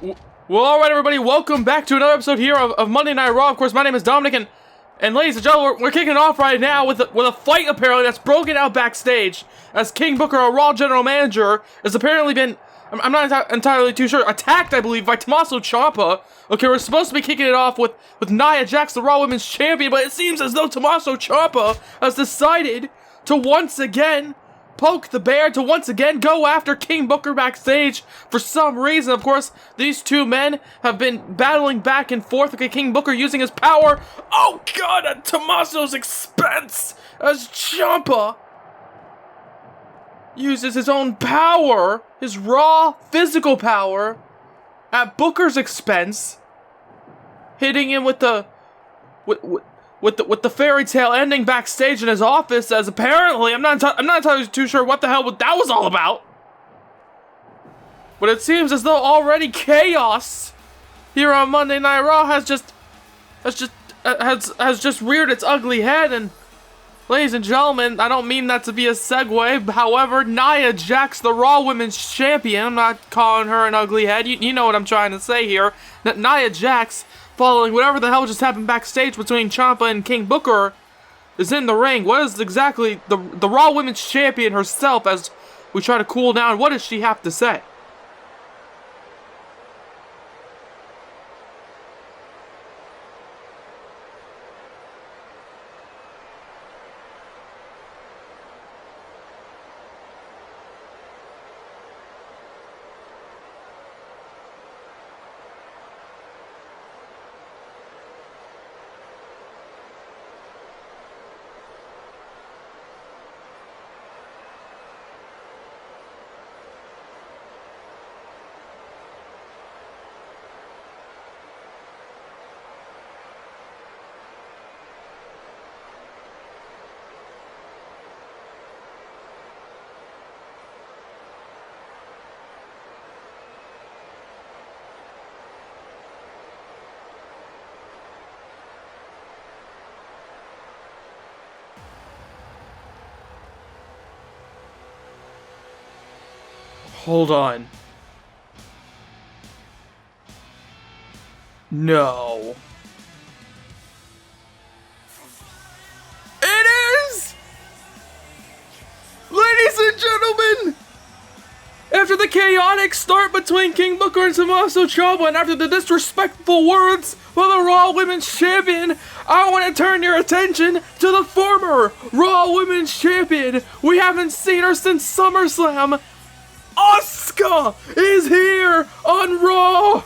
Well, alright everybody, welcome back to another episode here of Monday Night Raw. Of course, my name is Dominic, and ladies and gentlemen, we're kicking off right now with a fight, apparently, that's broken out backstage, as King Booker, our Raw General Manager, has apparently been, I'm not entirely too sure, attacked, I believe, by Tommaso Ciampa. Okay, we're supposed to be kicking it off with Nia Jax, the Raw Women's Champion, but it seems as though Tommaso Ciampa has decided to once again poke the bear, to once again go after King Booker backstage for some reason. Of course, these two men have been battling back and forth. Okay, King Booker using his power, oh god, at Tommaso's expense, as Ciampa uses his own power, his raw physical power, at Booker's expense, hitting him with the fairy tale ending backstage in his office, as apparently, I'm not entirely too sure what the hell that was all about. But it seems as though already chaos here on Monday Night Raw has just reared its ugly head. And ladies and gentlemen, I don't mean that to be a segue. However, Nia Jax, the Raw Women's Champion, I'm not calling her an ugly head. You know what I'm trying to say here. That Nia Jax, following whatever the hell just happened backstage between Ciampa and King Booker, is in the ring. What is exactly the Raw Women's Champion herself, as we try to cool down, what does she have to say? Hold on. No. It is! Ladies and gentlemen! After the chaotic start between King Booker and Tommaso Ciampa, and after the disrespectful words of the Raw Women's Champion, I want to turn your attention to the former Raw Women's Champion. We haven't seen her since SummerSlam. Asuka is here on Raw!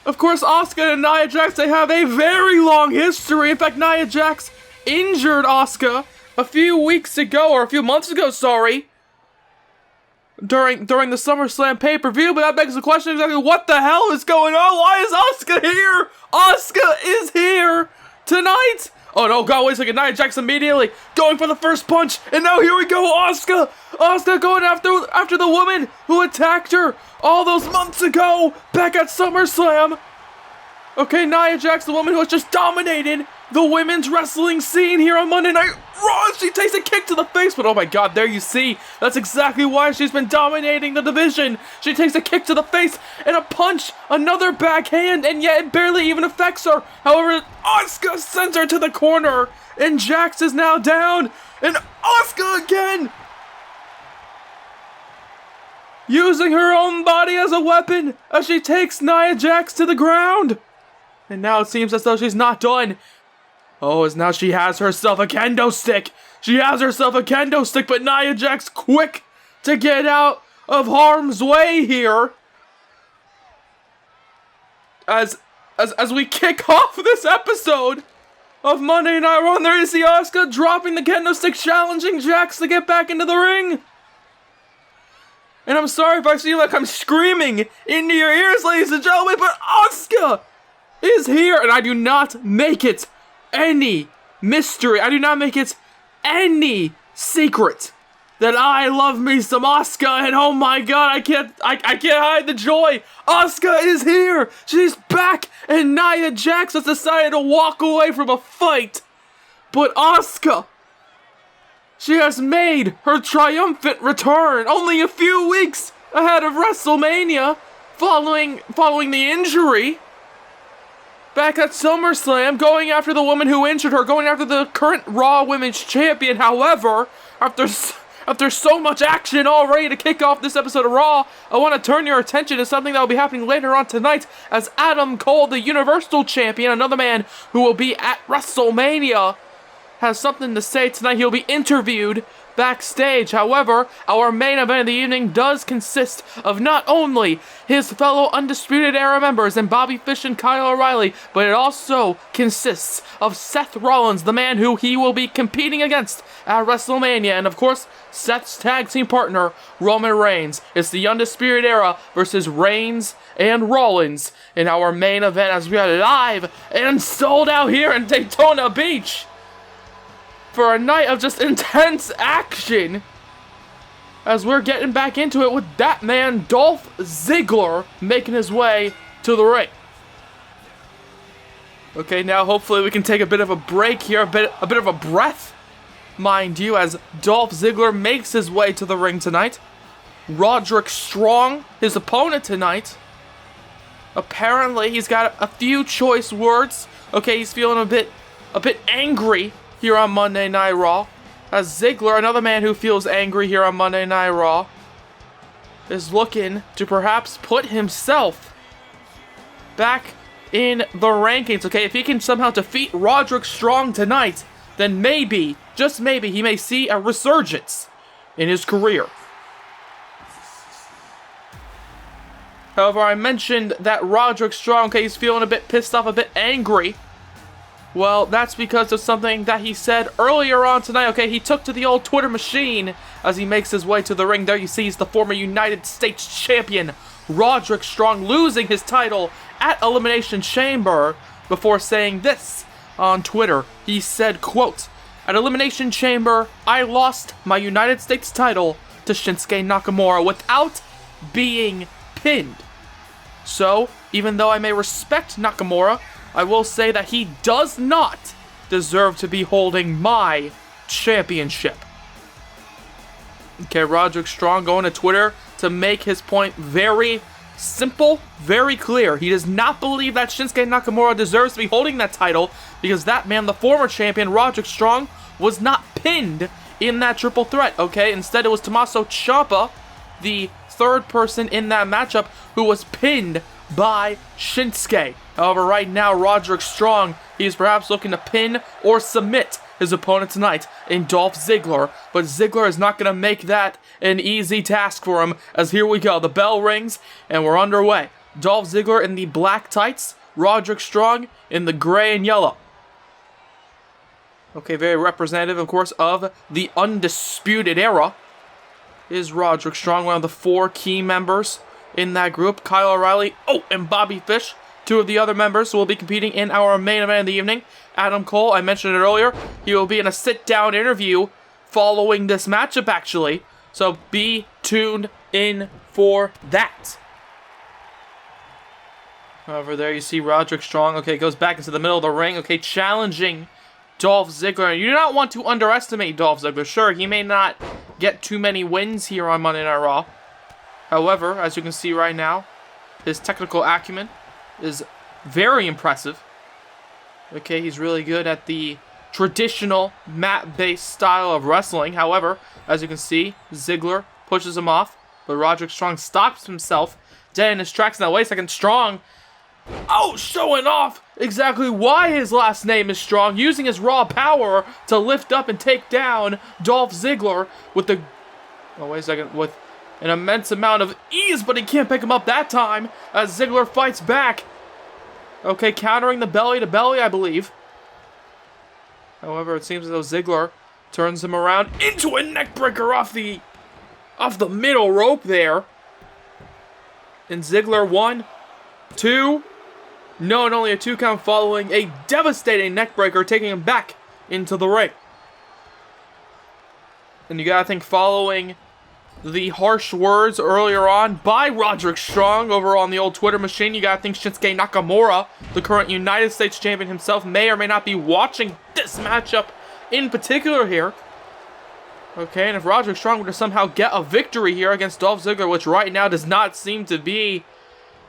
Of course, Asuka and Nia Jax, they have a very long history. In fact, Nia Jax injured Asuka a few months ago, sorry, during the SummerSlam pay-per-view, but that begs the question exactly what the hell is going on? Why is Asuka here? Asuka is here tonight! Oh no, god, wait a second, Nia Jax immediately going for the first punch, and now here we go, Asuka! Asuka going after the woman who attacked her all those months ago, back at SummerSlam! Okay, Nia Jax, the woman who has just dominated the women's wrestling scene here on Monday Night Raw, she takes a kick to the face, but oh my god, there you see, that's exactly why she's been dominating the division. She takes a kick to the face, and a punch, another backhand, and yet it barely even affects her. However, Asuka sends her to the corner, and Jax is now down, and Asuka again, using her own body as a weapon, as she takes Nia Jax to the ground. And now it seems as though she's not done. Oh, as now she has herself a kendo stick. She has herself a kendo stick, but Nia Jax quick to get out of harm's way here. As we kick off this episode of Monday Night Raw, there you see Asuka dropping the kendo stick, challenging Jax to get back into the ring. And I'm sorry if I seem like I'm screaming into your ears, ladies and gentlemen, but Asuka is here, and I do not make it any mystery. I do not make it any secret that I love me some Asuka, and oh my god, I can't hide the joy. Asuka is here. She's back, and Nia Jax has decided to walk away from a fight. But Asuka, she has made her triumphant return only a few weeks ahead of WrestleMania following the injury back at SummerSlam, going after the woman who injured her, going after the current Raw Women's Champion. However, after so much action already to kick off this episode of Raw, I want to turn your attention to something that will be happening later on tonight, as Adam Cole, the Universal Champion, another man who will be at WrestleMania, has something to say tonight. He'll be interviewed backstage. However, our main event of the evening does consist of not only his fellow Undisputed Era members and Bobby Fish and Kyle O'Reilly, but it also consists of Seth Rollins, the man who he will be competing against at WrestleMania, and of course, Seth's tag team partner, Roman Reigns. It's the Undisputed Era versus Reigns and Rollins in our main event, as we are live and sold out here in Daytona Beach for a night of just intense action, as we're getting back into it with that man, Dolph Ziggler, making his way to the ring. Okay, now hopefully we can take a bit of a break here, a bit of a breath, mind you, as Dolph Ziggler makes his way to the ring tonight. Roderick Strong, his opponent tonight. Apparently, he's got a few choice words. Okay, he's feeling a bit angry here on Monday Night Raw, as Ziggler, another man who feels angry here on Monday Night Raw, is looking to perhaps put himself back in the rankings. Okay, if he can somehow defeat Roderick Strong tonight, then maybe, just maybe, he may see a resurgence in his career. However, I mentioned that Roderick Strong, okay, he's feeling a bit pissed off, a bit angry. Well, that's because of something that he said earlier on tonight. Okay, he took to the old Twitter machine as he makes his way to the ring. There you see he's the former United States Champion, Roderick Strong, losing his title at Elimination Chamber before saying this on Twitter. He said, quote, "At Elimination Chamber, I lost my United States title to Shinsuke Nakamura without being pinned. So, even though I may respect Nakamura, I will say that he does not deserve to be holding my championship." Okay, Roderick Strong going to Twitter to make his point very simple, very clear. He does not believe that Shinsuke Nakamura deserves to be holding that title, because that man, the former champion, Roderick Strong, was not pinned in that triple threat, okay? Instead, it was Tommaso Ciampa, the third person in that matchup, who was pinned by Shinsuke. However, right now, Roderick Strong, he's perhaps looking to pin or submit his opponent tonight in Dolph Ziggler, but Ziggler is not going to make that an easy task for him, as here we go, the bell rings, and we're underway. Dolph Ziggler in the black tights, Roderick Strong in the gray and yellow. Okay, very representative, of course, of the Undisputed Era is Roderick Strong, one of the 4 key members in that group. Kyle O'Reilly, and Bobby Fish, 2 of the other members who will be competing in our main event of the evening. Adam Cole, I mentioned it earlier, he will be in a sit-down interview following this matchup, actually. So be tuned in for that. Over there you see Roderick Strong, okay, goes back into the middle of the ring, okay, challenging Dolph Ziggler. You do not want to underestimate Dolph Ziggler. Sure, he may not get too many wins here on Monday Night Raw. However, as you can see right now, his technical acumen is very impressive. Okay, he's really good at the traditional mat-based style of wrestling. However, as you can see, Ziggler pushes him off, but Roderick Strong stops himself dead in his tracks. Now, wait a second, Strong, showing off exactly why his last name is Strong, using his raw power to lift up and take down Dolph Ziggler with with an immense amount of ease, but he can't pick him up that time as Ziggler fights back. Okay, countering the belly to belly, I believe. However, it seems as though Ziggler turns him around into a neckbreaker off the middle rope there. And Ziggler 1, 2, no, and only a 2 count following a devastating neckbreaker, taking him back into the ring. And you gotta think, following the harsh words earlier on by Roderick Strong over on the old Twitter machine, you gotta think Shinsuke Nakamura, the current United States Champion himself, may or may not be watching this matchup in particular here. Okay, and if Roderick Strong were to somehow get a victory here against Dolph Ziggler, which right now does not seem to be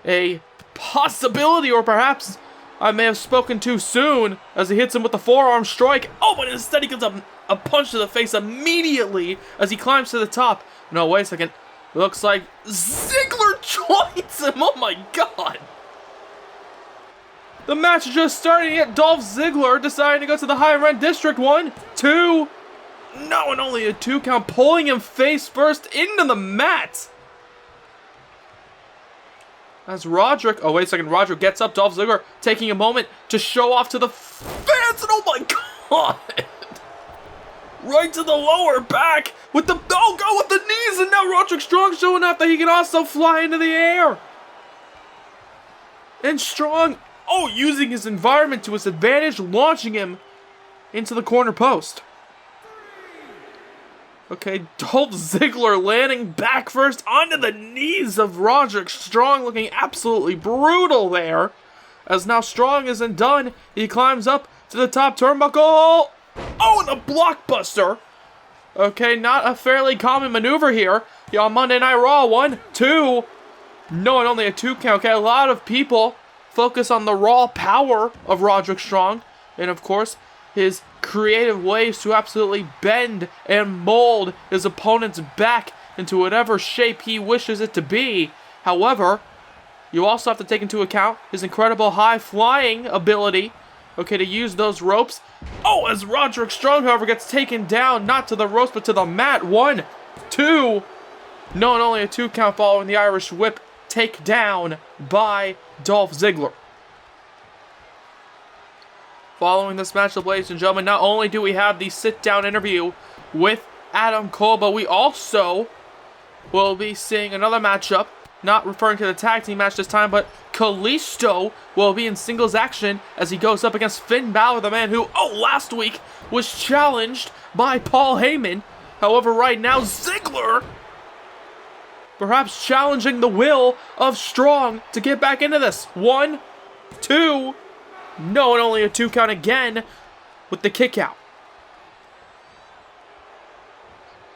a possibility, or perhaps I may have spoken too soon as he hits him with the forearm strike. Oh, but instead he gives a punch to the face immediately as he climbs to the top. No, wait a second. Looks like Ziggler joins him. Oh my god. The match is just starting, yet Dolph Ziggler deciding to go to the high rent district. 1, 2. No, and only a 2 count, pulling him face first into the mat. As Roderick, oh wait a second, Roderick gets up, Dolph Ziggler taking a moment to show off to the fans, and oh my god! Right to the lower back with the, oh go with the knees, and now Roderick Strong showing off that he can also fly into the air. And Strong, oh, using his environment to his advantage, launching him into the corner post. Okay, Dolph Ziggler landing back first onto the knees of Roderick Strong, looking absolutely brutal there. As now Strong isn't done, he climbs up to the top turnbuckle. Oh, and a blockbuster. Okay, not a fairly common maneuver here. On Monday Night Raw, 1, 2. No, and only a 2 count. Okay, a lot of people focus on the raw power of Roderick Strong. And of course, his creative ways to absolutely bend and mold his opponent's back into whatever shape he wishes it to be. However, you also have to take into account his incredible high flying ability, okay, to use those ropes. Oh, as Roderick Strong, however, gets taken down, not to the ropes, but to the mat. 1, 2. No, and only a 2 count following the Irish Whip takedown by Dolph Ziggler. Following this matchup, ladies and gentlemen, not only do we have the sit-down interview with Adam Cole, but we also will be seeing another matchup, not referring to the tag team match this time, but Kalisto will be in singles action as he goes up against Finn Balor, the man who, oh, last week was challenged by Paul Heyman. However, right now, Ziggler perhaps challenging the will of Strong to get back into this. 1, 2. No, and only a 2 count again with the kick out.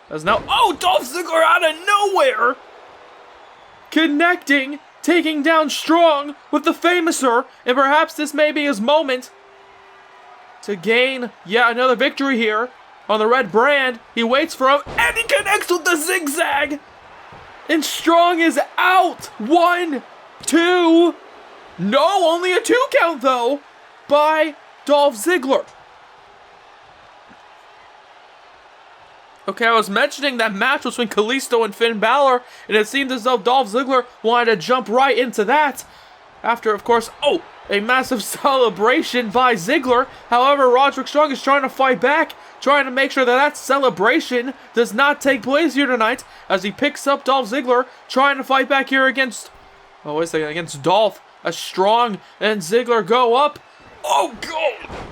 As now, oh, Dolph Ziggler out of nowhere! Connecting, taking down Strong with the Famouser, and perhaps this may be his moment to gain yet another victory here on the red brand. He waits for him, and he connects with the zigzag! And Strong is out! 1, 2... No, only a 2 count though! By Dolph Ziggler. Okay, I was mentioning that match between Kalisto and Finn Balor, and it seemed as though Dolph Ziggler wanted to jump right into that. After, of course, oh, a massive celebration by Ziggler. However, Roderick Strong is trying to fight back, trying to make sure that that celebration does not take place here tonight, as he picks up Dolph Ziggler, trying to fight back here against, oh, wait a second, against Dolph. As Strong and Ziggler go up. Oh, God!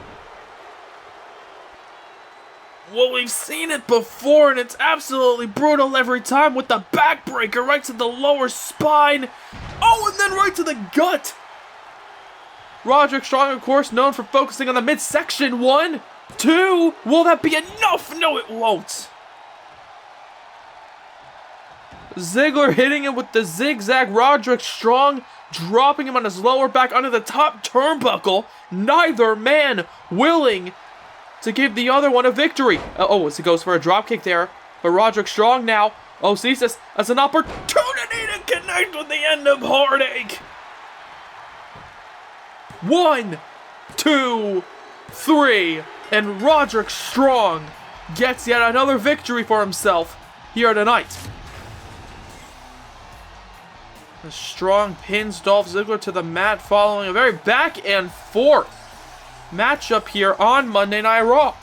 Well, we've seen it before, and it's absolutely brutal every time with the backbreaker right to the lower spine. Oh, and then right to the gut. Roderick Strong, of course, known for focusing on the midsection. 1, 2. Will that be enough? No, it won't. Ziggler hitting him with the zigzag. Roderick Strong dropping him on his lower back under the top turnbuckle. Neither man willing to give the other one a victory. Oh, as he goes for a dropkick there. But Roderick Strong now, oh, sees this as an opportunity to connect with the end of Heartache. 1, 2, 3. And Roderick Strong gets yet another victory for himself here tonight. The Strong pins Dolph Ziggler to the mat following a very back and forth matchup here on Monday Night Raw.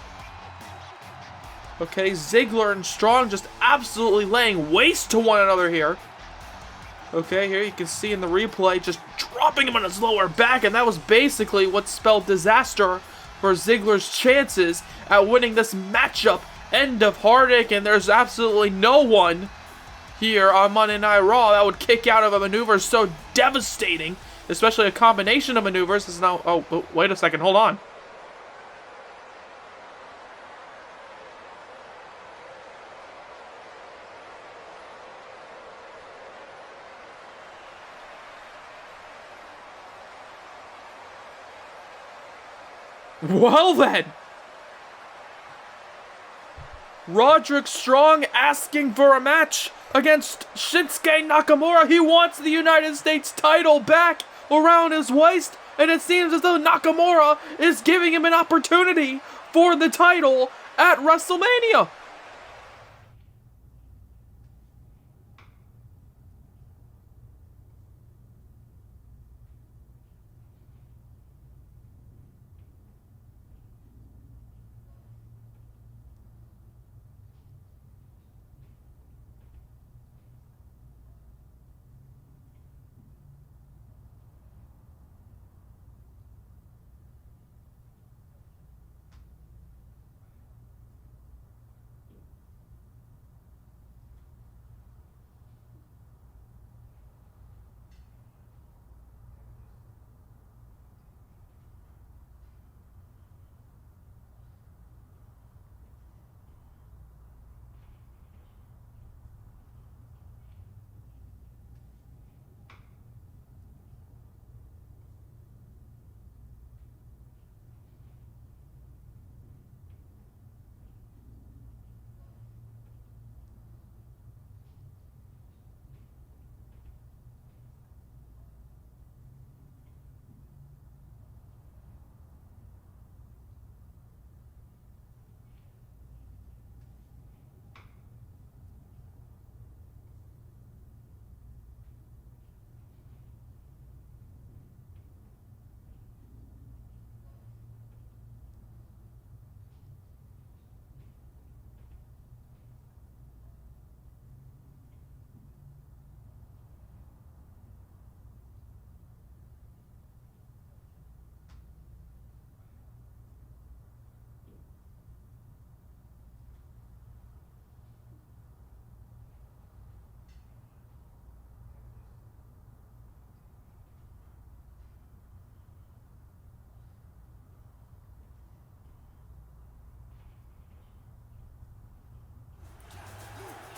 Okay, Ziggler and Strong just absolutely laying waste to one another here. Okay, here you can see in the replay just dropping him on his lower back, and that was basically what spelled disaster for Ziggler's chances at winning this matchup. End of Heartache, and there's absolutely no one here on Monday Night Raw that would kick out of a maneuver so devastating, especially a combination of maneuvers. This is now, oh, wait a second, hold on. Well then. Roderick Strong asking for a match against Shinsuke Nakamura. He wants the United States title back around his waist, and it seems as though Nakamura is giving him an opportunity for the title at WrestleMania.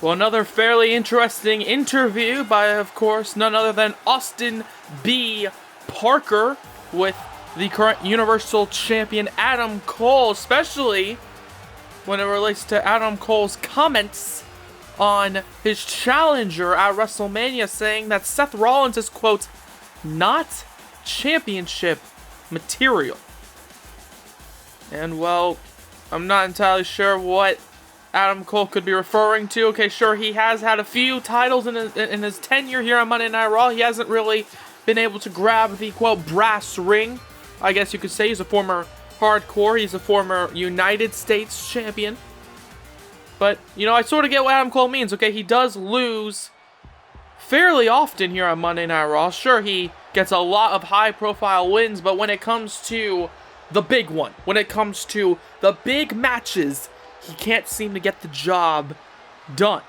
Well, another fairly interesting interview by, of course, none other than Austin B. Parker with the current Universal Champion Adam Cole, especially when it relates to Adam Cole's comments on his challenger at WrestleMania, saying that Seth Rollins is, quote, not championship material. And, well, I'm not entirely sure what Adam Cole could be referring to. Okay, sure, he has had a few titles in his tenure here on Monday Night Raw. He hasn't really been able to grab the, quote, brass ring. I guess you could say he's a former hardcore. He's a former United States champion. But, you know, I sort of get what Adam Cole means, okay? He does lose fairly often here on Monday Night Raw. Sure, he gets a lot of high-profile wins, but when it comes to the big one, when it comes to the big matches, he can't seem to get the job done.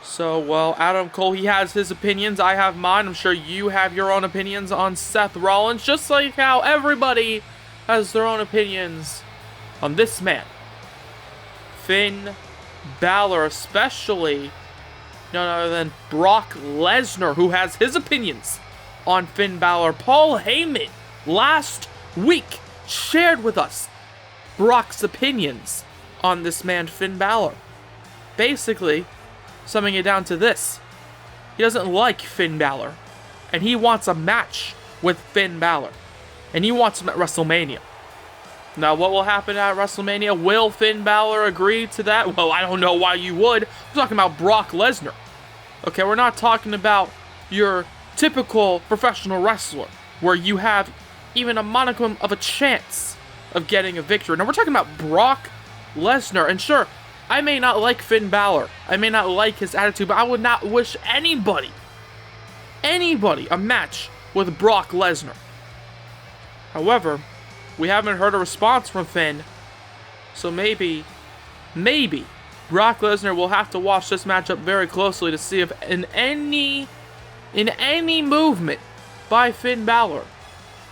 So, well, Adam Cole, he has his opinions. I have mine. I'm sure you have your own opinions on Seth Rollins, just like how everybody has their own opinions on this man, Finn Balor, especially none other than Brock Lesnar, who has his opinions on Finn Balor. Paul Heyman last week shared with us Brock's opinions on this man, Finn Balor. Basically, summing it down to this: he doesn't like Finn Balor, and he wants a match with Finn Balor, and he wants him at WrestleMania. Now, what will happen at WrestleMania? Will Finn Balor agree to that? Well, I don't know why you would. We're talking about Brock Lesnar. Okay, we're not talking about your typical professional wrestler, where you have even a modicum of a chance of getting a victory. Now, we're talking about Brock Lesnar, and sure, I may not like Finn Balor, I may not like his attitude, but I would not wish anybody a match with Brock Lesnar. However, we haven't heard a response from Finn, so maybe Brock Lesnar will have to watch this matchup very closely to see if in any movement by Finn Balor,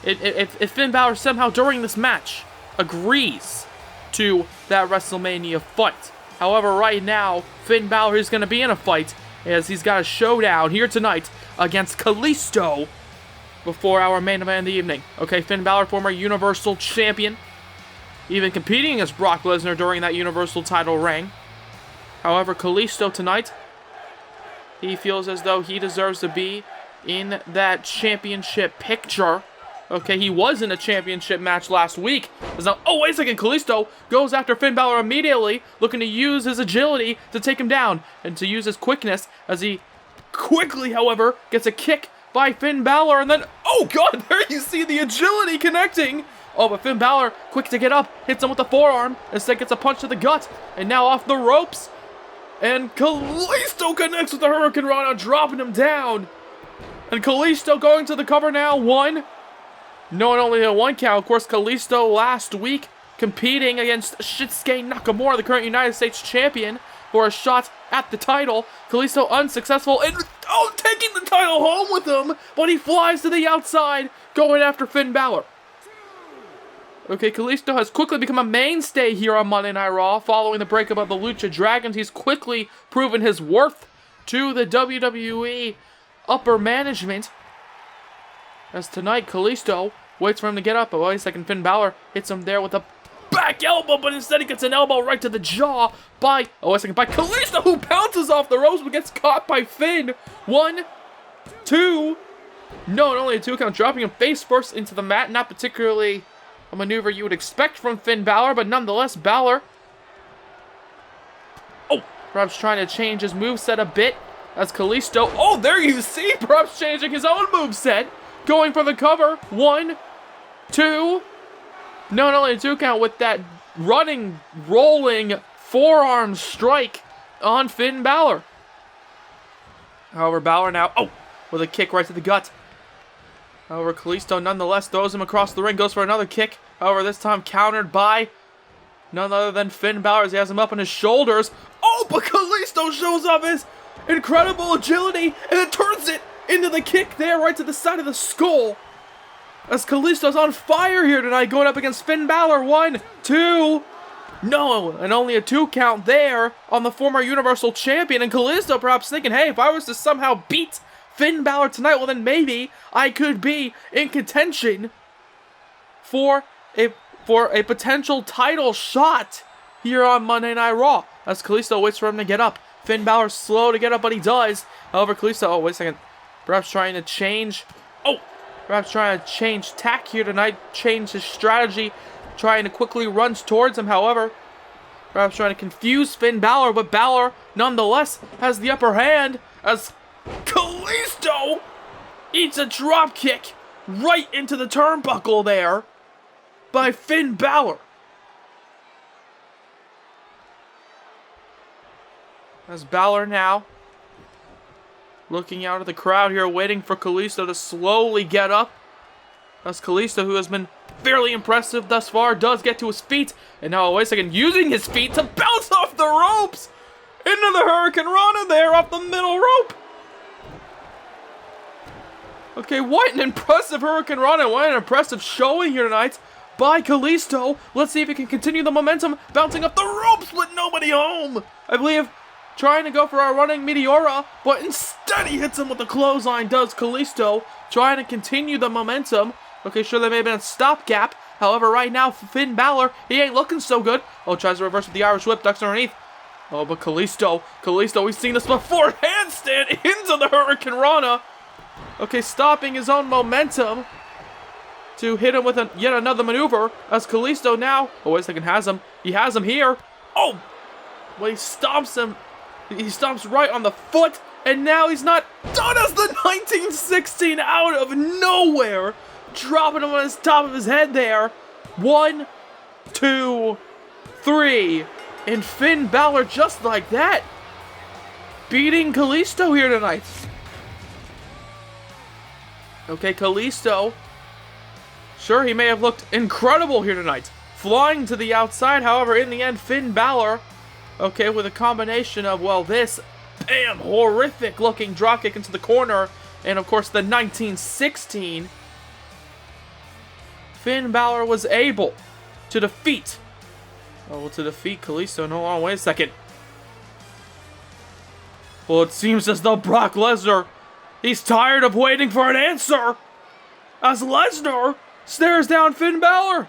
if Finn Balor somehow during this match agrees to that WrestleMania fight. However, right now, Finn Balor is going to be in a fight as he's got a showdown here tonight against Kalisto before our main event of the evening. Okay, Finn Balor, former Universal Champion, even competing against Brock Lesnar during that Universal title reign. However, Kalisto tonight, he feels as though he deserves to be in that championship picture. Okay, he was in a championship match last week. Now, oh, wait a second. Kalisto goes after Finn Balor immediately, looking to use his agility to take him down and to use his quickness as he quickly, however, gets a kick by Finn Balor. And then, oh, God, there you see the agility connecting. Oh, but Finn Balor, quick to get up, hits him with the forearm. Instead, gets a punch to the gut. And now off the ropes. And Kalisto connects with the Hurricane Rana, dropping him down. And Kalisto going to the cover now. One. No, and only a 1 count. Of course, Kalisto last week competing against Shinsuke Nakamura, the current United States champion, for a shot at the title. Kalisto unsuccessful and taking the title home with him, but he flies to the outside, going after Finn Balor. Okay, Kalisto has quickly become a mainstay here on Monday Night Raw. Following the breakup of the Lucha Dragons, he's quickly proven his worth to the WWE upper management. As tonight, Kalisto waits for him to get up. But wait a second, Finn Balor hits him there with a back elbow, but instead he gets an elbow right to the jaw by Kalisto, who bounces off the ropes but gets caught by Finn. 1, 2. No, and only a 2 count, dropping him face first into the mat. Not particularly a maneuver you would expect from Finn Balor, but nonetheless, Balor, perhaps trying to change his moveset a bit as Kalisto, there you see, perhaps changing his own moveset. Going for the cover. 1, 2. No, and only a 2 count with that running, rolling forearm strike on Finn Balor. However, Balor now, with a kick right to the gut. However, Kalisto nonetheless throws him across the ring, goes for another kick. However, this time countered by none other than Finn Balor as he has him up on his shoulders. But Kalisto shows off his incredible agility and then turns it into the kick there, right to the side of the skull. As Kalisto's on fire here tonight, going up against Finn Balor. 1, 2. No, and only a 2 count there on the former Universal Champion. And Kalisto perhaps thinking, hey, if I was to somehow beat Finn Balor tonight, well then maybe I could be in contention for a potential title shot here on Monday Night Raw. As Kalisto waits for him to get up. Finn Balor slow to get up, but he does. However, Kalisto, wait a second. Perhaps trying to change tack here tonight, change his strategy, trying to quickly runs towards him. However, perhaps trying to confuse Finn Balor, but Balor nonetheless has the upper hand as Kalisto eats a drop kick right into the turnbuckle there by Finn Balor. As Balor now looking out at the crowd here, waiting for Kalisto to slowly get up. As Kalisto, who has been fairly impressive thus far, does get to his feet. And now, wait a second, using his feet to bounce off the ropes into the Hurricane Rana there off the middle rope. Okay, what an impressive Hurricane Rana. What an impressive showing here tonight by Kalisto. Let's see if he can continue the momentum, bouncing up the ropes with nobody home. I believe trying to go for a running Meteora, but instead he hits him with the clothesline, does Kalisto, trying to continue the momentum. Okay, sure, there may have been a stopgap. However, right now, Finn Balor, he ain't looking so good. Tries to reverse with the Irish Whip, ducks underneath. But Kalisto, we've seen this before. Handstand into the Hurricane Rana. Okay, stopping his own momentum to hit him with yet another maneuver. As Kalisto now, wait a second, has him. He has him here. Well, he stomps him. He stomps right on the foot, and now he's not done as the 1916 out of nowhere, dropping him on his top of his head there. 1, 2, 3, and Finn Balor just like that, beating Kalisto here tonight. Okay, Kalisto, sure, he may have looked incredible here tonight, flying to the outside. However, in the end, Finn Balor, okay, with a combination of, this, bam, horrific looking dropkick into the corner, and of course the 1916, Finn Balor was able to defeat Kalisto. No, wait a second. Well, it seems as though Brock Lesnar, he's tired of waiting for an answer. as Lesnar stares down Finn Balor.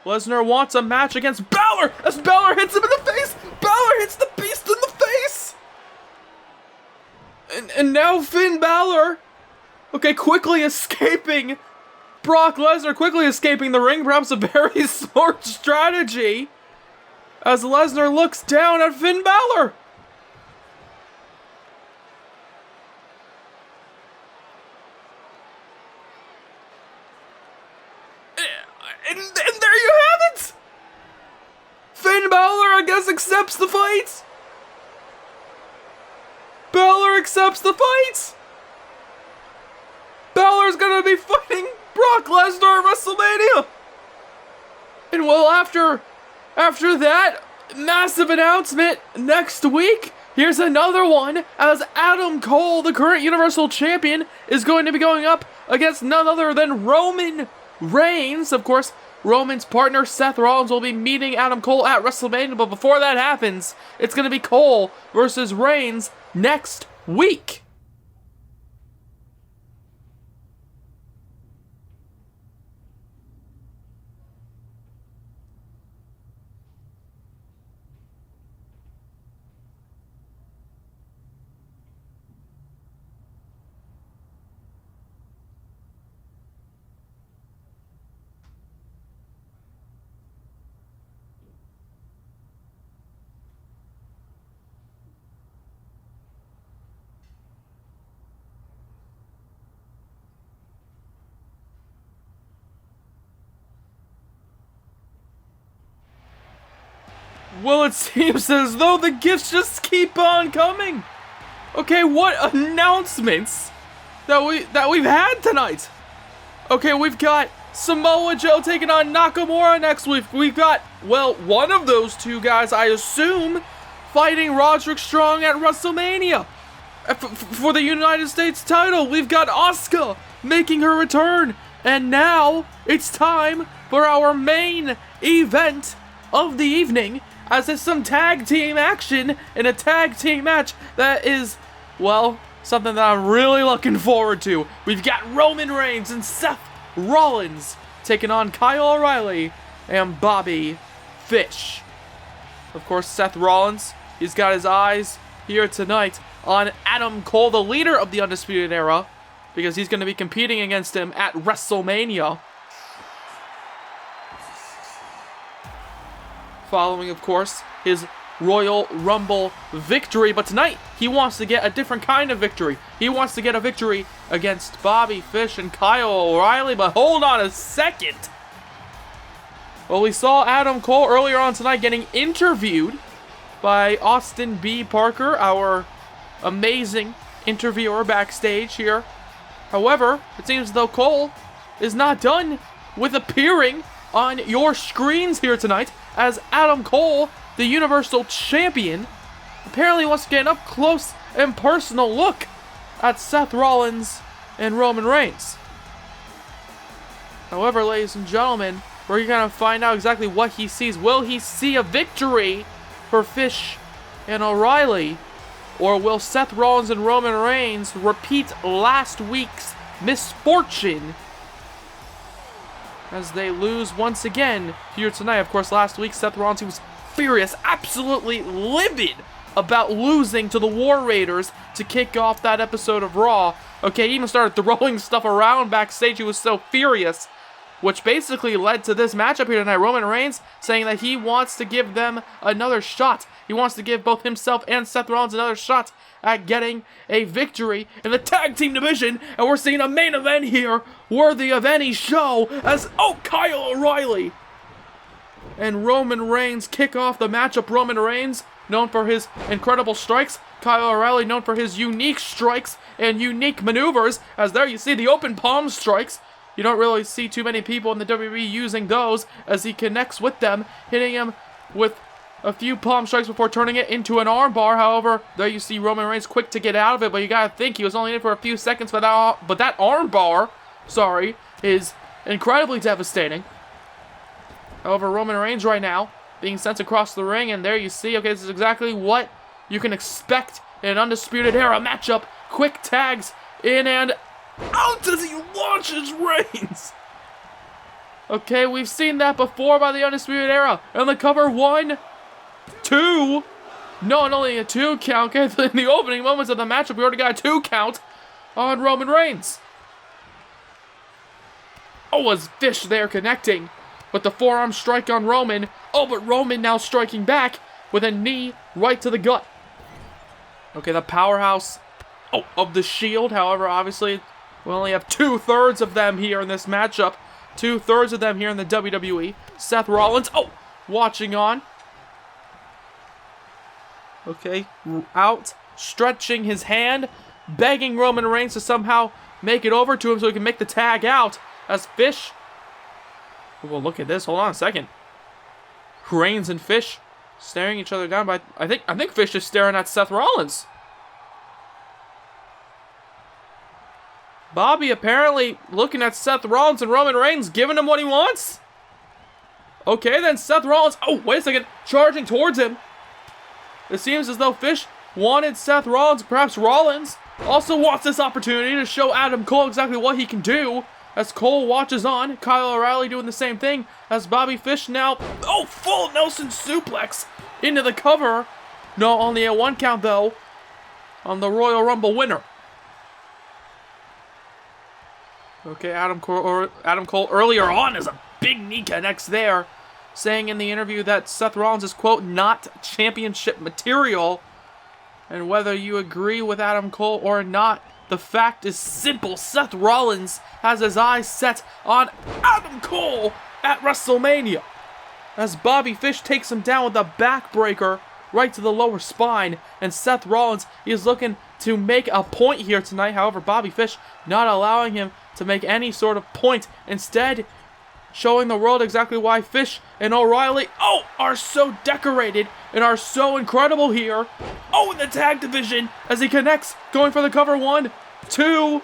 Lesnar wants a match against Balor as Balor hits him in the face. Balor hits the Beast in the face. And now Finn Balor, okay, quickly escaping Brock Lesnar, quickly escaping the ring. Perhaps a very smart strategy as Lesnar looks down at Finn Balor. And there you have it! Finn Balor, I guess, accepts the fight. Balor accepts the fight. Balor's gonna be fighting Brock Lesnar at WrestleMania. And well, after that massive announcement next week, here's another one as Adam Cole, the current Universal Champion, is going to be going up against none other than Roman Reigns. Of course, Roman's partner Seth Rollins will be meeting Adam Cole at WrestleMania, but before that happens, it's going to be Cole versus Reigns next week. Well, it seems as though the gifts just keep on coming. Okay, what announcements that we've had tonight? Okay, we've got Samoa Joe taking on Nakamura next week. We've got, well, one of those two guys, I assume, fighting Roderick Strong at WrestleMania for the United States title. We've got Asuka making her return, and now it's time for our main event of the evening, as it's some tag team action in a tag team match that is, well, something that I'm really looking forward to. We've got Roman Reigns and Seth Rollins taking on Kyle O'Reilly and Bobby Fish. Of course, Seth Rollins, he's got his eyes here tonight on Adam Cole, the leader of the Undisputed Era, because he's going to be competing against him at WrestleMania. Following, of course, his Royal Rumble victory. But tonight, he wants to get a different kind of victory. He wants to get a victory against Bobby Fish and Kyle O'Reilly. But hold on a second. Well, we saw Adam Cole earlier on tonight getting interviewed by Austin B. Parker, our amazing interviewer backstage here. However, it seems as though Cole is not done with appearing on your screens here tonight, as Adam Cole, the Universal Champion, apparently wants to get an up-close and personal look at Seth Rollins and Roman Reigns. However, ladies and gentlemen, we're going to find out exactly what he sees. Will he see a victory for Fish and O'Reilly? Or will Seth Rollins and Roman Reigns repeat last week's misfortune as they lose once again here tonight? Of course, last week, Seth Rollins, he was furious, absolutely livid about losing to the War Raiders to kick off that episode of Raw. Okay, he even started throwing stuff around backstage. He was so furious, which basically led to this matchup here tonight. Roman Reigns saying that he wants to give them another shot. He wants to give both himself and Seth Rollins another shot at getting a victory in the tag team division. And we're seeing a main event here worthy of any show as, Kyle O'Reilly and Roman Reigns kick off the matchup. Roman Reigns, known for his incredible strikes. Kyle O'Reilly, known for his unique strikes and unique maneuvers. As there you see the open palm strikes. You don't really see too many people in the WWE using those, as he connects with them, hitting him with a few palm strikes before turning it into an armbar. However, there you see Roman Reigns quick to get out of it, but you gotta think he was only in it for a few seconds, but that armbar, is incredibly devastating. However, Roman Reigns right now being sent across the ring, and there you see, okay, this is exactly what you can expect in an Undisputed Era matchup. Quick tags in and Out as he launches Reigns. Okay, we've seen that before by the Undisputed Era. And the cover 1, 2. No, and only a 2 count. Okay, in the opening moments of the matchup, we already got a 2 count on Roman Reigns. Oh, was Fish there connecting with the forearm strike on Roman. Oh, but Roman now striking back with a knee right to the gut. Okay, the powerhouse of the Shield. However, obviously, we only have 2/3 of them here in this matchup. 2/3 of them here in the WWE. Seth Rollins, watching on. Okay, out, stretching his hand, begging Roman Reigns to somehow make it over to him so he can make the tag out. As Fish, well, look at this. Hold on a second. Reigns and Fish staring each other down. But I think Fish is staring at Seth Rollins. Bobby apparently looking at Seth Rollins and Roman Reigns, giving him what he wants. Okay, then Seth Rollins. Oh, wait a second. Charging towards him. It seems as though Fish wanted Seth Rollins. Perhaps Rollins also wants this opportunity to show Adam Cole exactly what he can do. As Cole watches on, Kyle O'Reilly doing the same thing. As Bobby Fish now, full Nelson suplex into the cover. No, only a 1 count though on the Royal Rumble winner. Okay, Adam Cole earlier on as a big knee connects there, saying in the interview that Seth Rollins is, quote, not championship material. And whether you agree with Adam Cole or not, the fact is simple. Seth Rollins has his eyes set on Adam Cole at WrestleMania. As Bobby Fish takes him down with a backbreaker right to the lower spine. And Seth Rollins is looking to make a point here tonight. However, Bobby Fish not allowing him to make any sort of point. Instead, showing the world exactly why Fish and O'Reilly, are so decorated and are so incredible here. In the tag division as he connects, going for the cover 1, 2.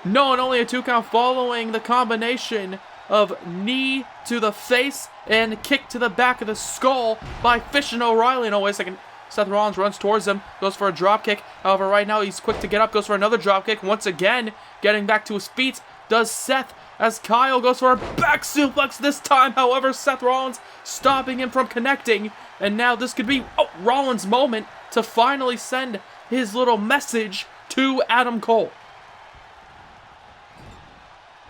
No, and only a 2 count following the combination of knee to the face and kick to the back of the skull by Fish and O'Reilly. No, wait a second. Seth Rollins runs towards him, goes for a dropkick. However, right now he's quick to get up, goes for another dropkick. Once again, getting back to his feet, does Seth, as Kyle goes for a back suplex this time. However, Seth Rollins stopping him from connecting. And now this could be Rollins' moment to finally send his little message to Adam Cole.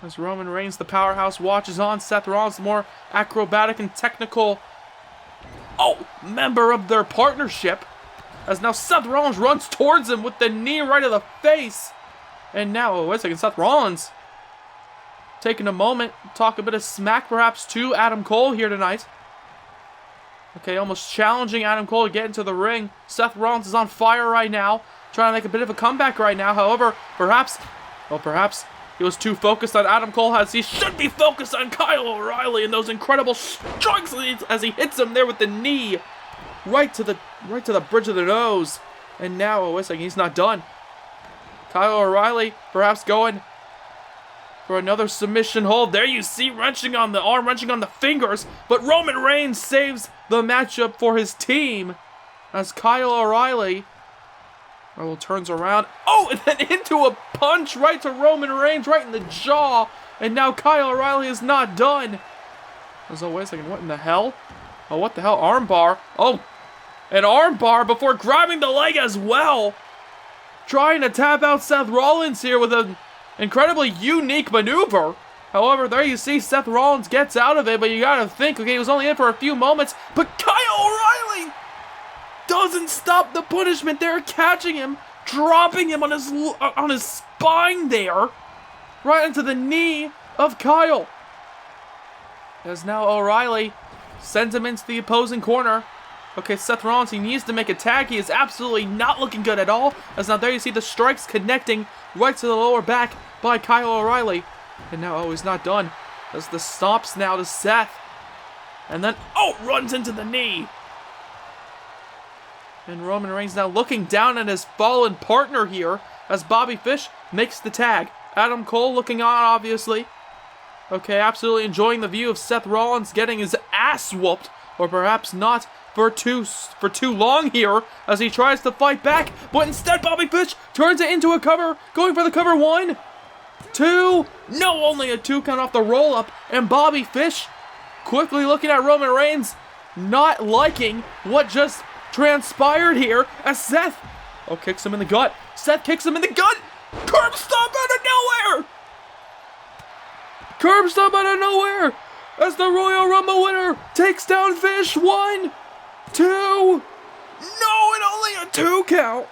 As Roman Reigns, the powerhouse, watches on, Seth Rollins, the more acrobatic and technical member of their partnership. As now Seth Rollins runs towards him with the knee right to the face. And now, wait a second, Seth Rollins taking a moment, talk a bit of smack perhaps to Adam Cole here tonight. Okay, almost challenging Adam Cole to get into the ring. Seth Rollins is on fire right now, trying to make a bit of a comeback right now. However, perhaps he was too focused on Adam Cole as he should be focused on Kyle O'Reilly and those incredible strikes as he hits him there with the knee right to the bridge of the nose. And now, wait a second, he's not done. Kyle O'Reilly perhaps going for another submission hold. There you see, wrenching on the arm, wrenching on the fingers. But Roman Reigns saves the matchup for his team as Kyle O'Reilly turns around. And then into a punch right to Roman Reigns, right in the jaw. And now Kyle O'Reilly is not done. So wait a second, what in the hell? What the hell? Armbar. An armbar before grabbing the leg as well. Trying to tap out Seth Rollins here with an incredibly unique maneuver. However, there you see Seth Rollins gets out of it, but you gotta think, okay, he was only in for a few moments, but Kyle O'Reilly doesn't stop the punishment there, catching him, dropping him on his spine there, right into the knee of Kyle. As now O'Reilly sends him into the opposing corner. Okay, Seth Rollins, he needs to make a tag. He is absolutely not looking good at all. As now there you see the strikes connecting right to the lower back by Kyle O'Reilly. And now, he's not done. As the stomps now to Seth. And then, runs into the knee. And Roman Reigns now looking down at his fallen partner here as Bobby Fish makes the tag. Adam Cole looking on, obviously. Okay, absolutely enjoying the view of Seth Rollins getting his ass whooped. Or perhaps not for too long here as he tries to fight back. But instead, Bobby Fish turns it into a cover, going for the cover 1, 2. No, only a 2 count off the roll-up. And Bobby Fish quickly looking at Roman Reigns, not liking what just transpired here as Seth kicks him in the gut. Seth kicks him in the gut. Curb stomp out of nowhere. Curb stomp out of nowhere as the Royal Rumble winner takes down Fish. 1, 2. No, and only a 2 count.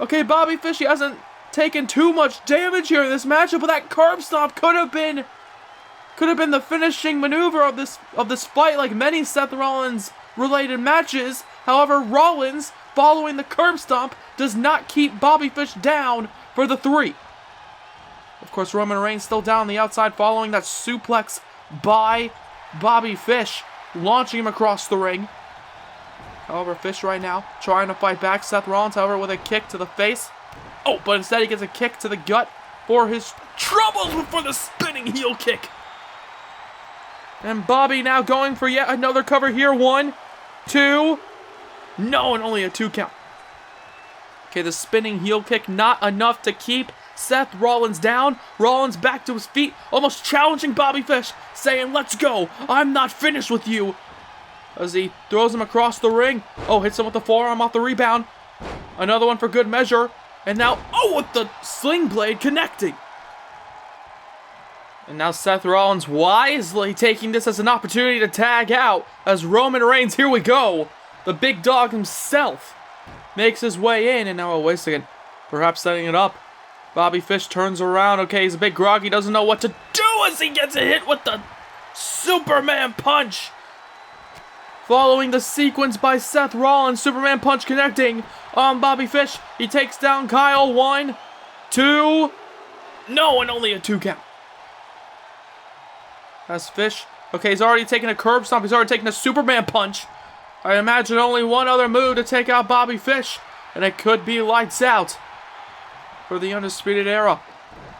Okay, Bobby Fish, he hasn't taken too much damage here in this matchup, but that curb stomp could have been the finishing maneuver of this fight, like many Seth Rollins related matches. However, Rollins, following the curb stomp, does not keep Bobby Fish down for the 3. Of course, Roman Reigns still down on the outside following that suplex by Bobby Fish, launching him across the ring. However, Fish right now trying to fight back. Seth Rollins, however, with a kick to the face. Oh, but instead he gets a kick to the gut for his troubles before the spinning heel kick. And Bobby now going for yet another cover here. 1, 2. No, and only a 2 count. Okay, the spinning heel kick not enough to keep Seth Rollins down. Rollins back to his feet, almost challenging Bobby Fish, saying, "Let's go. I'm not finished with you." As he throws him across the ring. Oh, hits him with the forearm off the rebound. Another one for good measure. And now, with the sling blade connecting. And now Seth Rollins wisely taking this as an opportunity to tag out as Roman Reigns, here we go. The big dog himself makes his way in. And now, wait a second. Perhaps setting it up. Bobby Fish turns around. Okay, he's a bit groggy. Doesn't know what to do as he gets a hit with the Superman punch. Following the sequence by Seth Rollins, Superman punch connecting on Bobby Fish. He takes down Kyle. 1, 2. No, and only a 2 count. As Fish, okay, he's already taken a curb stomp. He's already taken a Superman punch. I imagine only one other move to take out Bobby Fish, and it could be lights out for the Undisputed Era.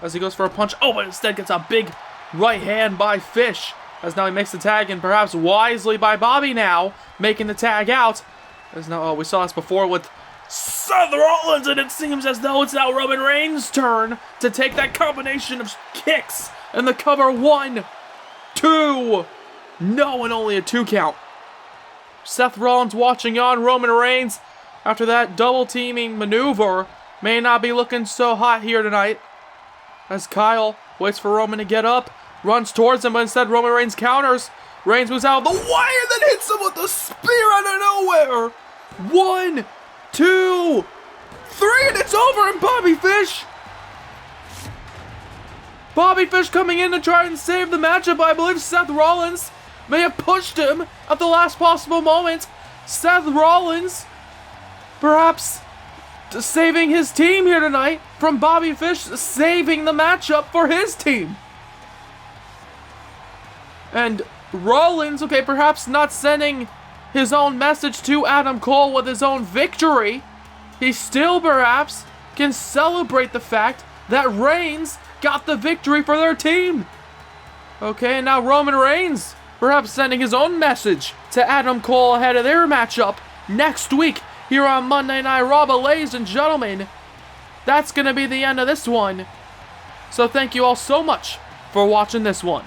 As he goes for a punch. Oh, but instead gets a big right hand by Fish. As now he makes the tag, and perhaps wisely by Bobby now, making the tag out. As now, we saw this before with Seth Rollins, and it seems as though it's now Roman Reigns' turn to take that combination of kicks and the cover. 1, 2. No, and only a 2 count. Seth Rollins watching on. Roman Reigns, after that double teaming maneuver, may not be looking so hot here tonight. As Kyle waits for Roman to get up. Runs towards him, but instead Roman Reigns counters. Reigns moves out of the wire, then hits him with the spear out of nowhere. 1, 2, 3, and it's over. And Bobby Fish coming in to try and save the matchup. I believe Seth Rollins may have pushed him at the last possible moment. Seth Rollins perhaps saving his team here tonight from Bobby Fish saving the matchup for his team. And Rollins, okay, perhaps not sending his own message to Adam Cole with his own victory. He still perhaps can celebrate the fact that Reigns got the victory for their team. Okay, and now Roman Reigns perhaps sending his own message to Adam Cole ahead of their matchup next week here on Monday Night Raw. But ladies and gentlemen, that's going to be the end of this one. So thank you all so much for watching this one.